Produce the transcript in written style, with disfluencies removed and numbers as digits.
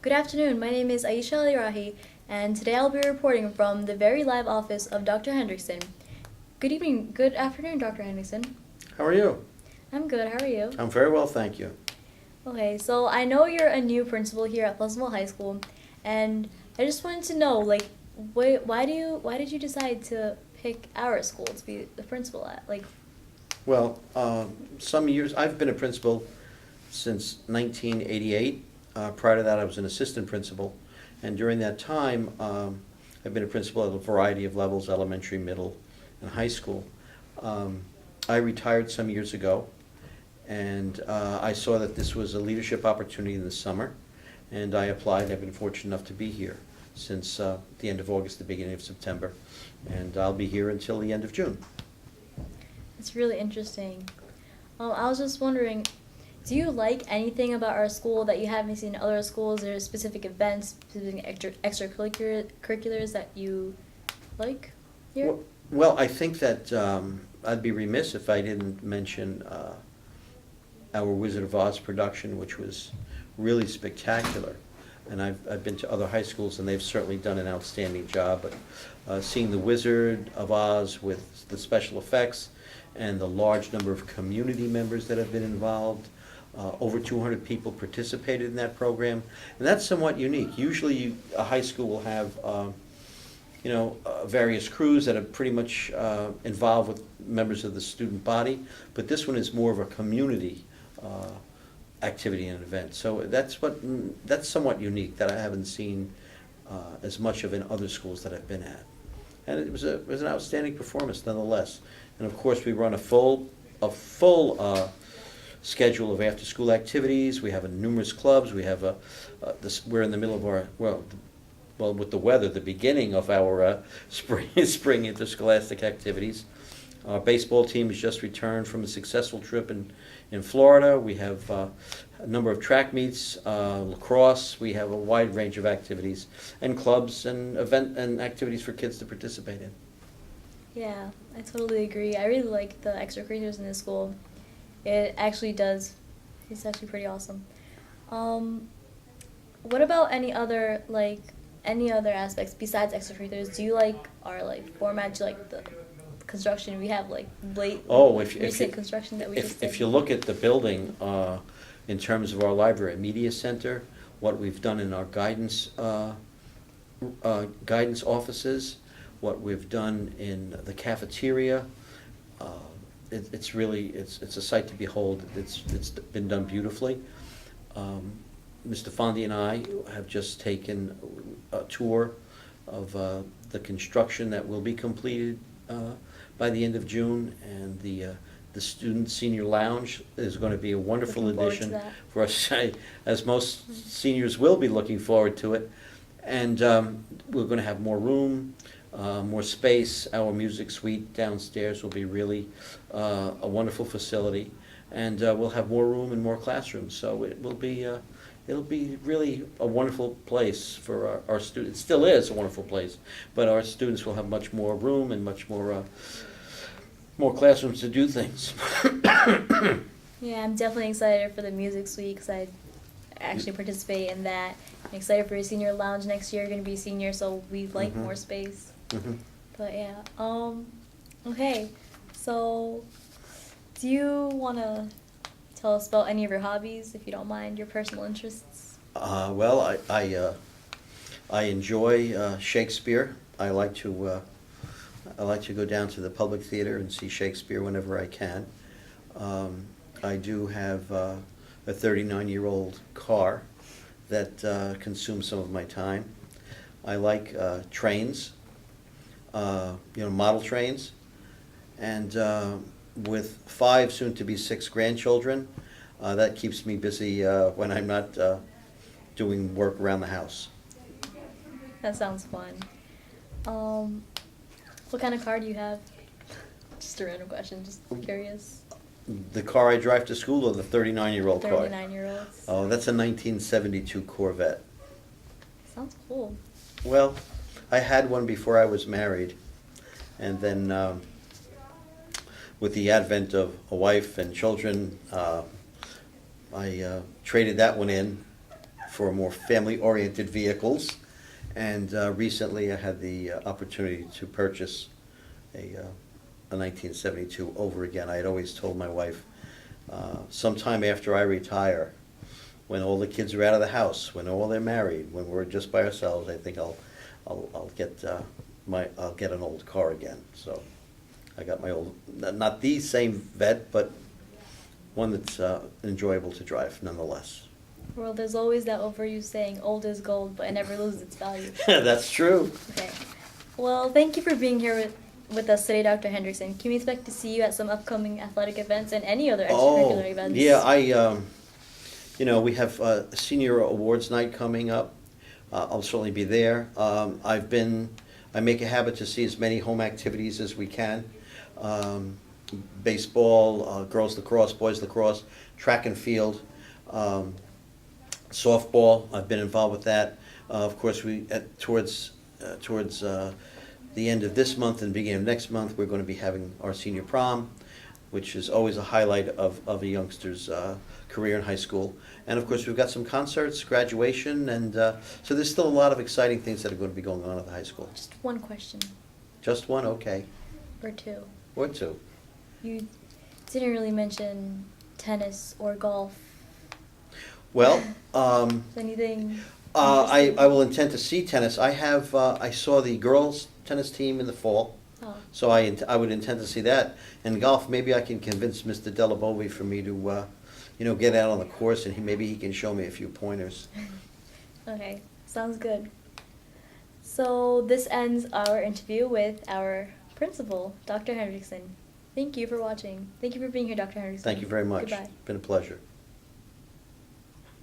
Good afternoon. My name is Aisha Alirahi, and today I'll be reporting from the very live office of Dr. Hendrickson. Good evening. Good afternoon, Dr. Hendrickson. How are you? I'm good. How are you? I'm very well, thank you. Okay, so I know you're a new principal here at Pleasantville High School, and I just wanted to know, why did you decide to pick our school to be the principal at? Well, some years, I've been a principal since 1988. Prior to that, I was an assistant principal. And during that time, I've been a principal at a variety of levels, elementary, middle, and high school. I retired some years ago, and I saw that this was a leadership opportunity in the summer, and I applied. I've been fortunate enough to be here since the end of August, the beginning of September, and I'll be here until the end of June. It's really interesting. I was just wondering, do you like anything about our school that you haven't seen in other schools? Are there specific events, specific extracurriculars that you like here? Well, I think that I'd be remiss if I didn't mention our Wizard of Oz production, which was really spectacular. And I've been to other high schools, and they've certainly done an outstanding job. But seeing the Wizard of Oz with the special effects and the large number of community members that have been involved, over 200 people participated in that program, and that's somewhat unique. Usually a high school will have various crews that are pretty much involved with members of the student body, but this one is more of a community activity and event. So that's somewhat unique that I haven't seen as much of in other schools that I've been at. And it was an outstanding performance nonetheless. And of course, we run a full schedule of after-school activities. We have numerous clubs. We have we're in the middle of our with the weather, the beginning of our spring interscholastic activities. Our baseball team has just returned from a successful trip in Florida. We have a number of track meets, lacrosse. We have a wide range of activities and clubs and activities for kids to participate in. Yeah, I totally agree. I really like the extracurriculars in this school. It actually does. It's actually pretty awesome. What about any other aspects besides extracurriculars? Do you like our format? Do you like the construction? We have recent construction that we just did. If you look at the building in terms of our library and media center, what we've done in our guidance offices, what we've done in the cafeteria. It's a sight to behold. It's been done beautifully. Mr. Fondi and I have just taken a tour of the construction that will be completed by the end of June, and the student senior lounge is going to be a wonderful addition for us, as most seniors will be looking forward to it. And we're going to have more room. More space. Our music suite downstairs will be really a wonderful facility, and we'll have more room and more classrooms. So it'll be really a wonderful place for our students. It still is a wonderful place, but our students will have much more room and much more classrooms to do things. Yeah, I'm definitely excited for the music suite because I actually participate in that. I'm excited for your senior lounge next year. You're going to be a senior, so we like more space. Mm-hmm. But yeah, okay, so do you want to tell us about any of your hobbies, if you don't mind, your personal interests? Well, I enjoy Shakespeare. I like to go down to the public theater and see Shakespeare whenever I can. I do have a 39-year-old car that consumes some of my time. I like trains. Model trains, and with 5, soon to be 6 grandchildren, that keeps me busy when I'm not doing work around the house. That sounds fun. What kind of car do you have? Just a random question, just curious. The car I drive to school, or the 39-year-old car? 39-year-olds. Oh, that's a 1972 Corvette. Sounds cool. Well, I had one before I was married, and then with the advent of a wife and children, I traded that one in for more family-oriented vehicles. And recently I had the opportunity to purchase a 1972 over again. I had always told my wife, sometime after I retire, when all the kids are out of the house, when all they're married, when we're just by ourselves, I think I'll get I'll get an old car again. So I got my old, not the same vet, but one that's enjoyable to drive nonetheless. Well, there's always that overused saying, old is gold, but it never loses its value. That's true. Okay. Well, thank you for being here with us today, Dr. Hendrickson. Can we expect to see you at some upcoming athletic events and any other extracurricular events? Yeah, we have a senior awards night coming up. I'll certainly be there. I make a habit to see as many home activities as we can. Baseball, girls lacrosse, boys lacrosse, track and field, softball. I've been involved with that. Of course, towards the end of this month and beginning of next month, we're going to be having our senior prom, which is always a highlight of a youngster's career in high school. And of course, we've got some concerts, graduation, and so there's still a lot of exciting things that are going to be going on at the high school. Just one question. Just one? Okay. Or two. Or two. You didn't really mention tennis or golf. Well, Anything? I will intend to see tennis. I saw the girls' tennis team in the fall, Oh. so I would intend to see that. And golf, maybe I can convince Mr. Delabovi for me to, get out on the course, and maybe he can show me a few pointers. Okay, sounds good. So this ends our interview with our principal, Dr. Hendrickson. Thank you for watching. Thank you for being here, Dr. Hendrickson. Thank you very much. Goodbye. It's been a pleasure.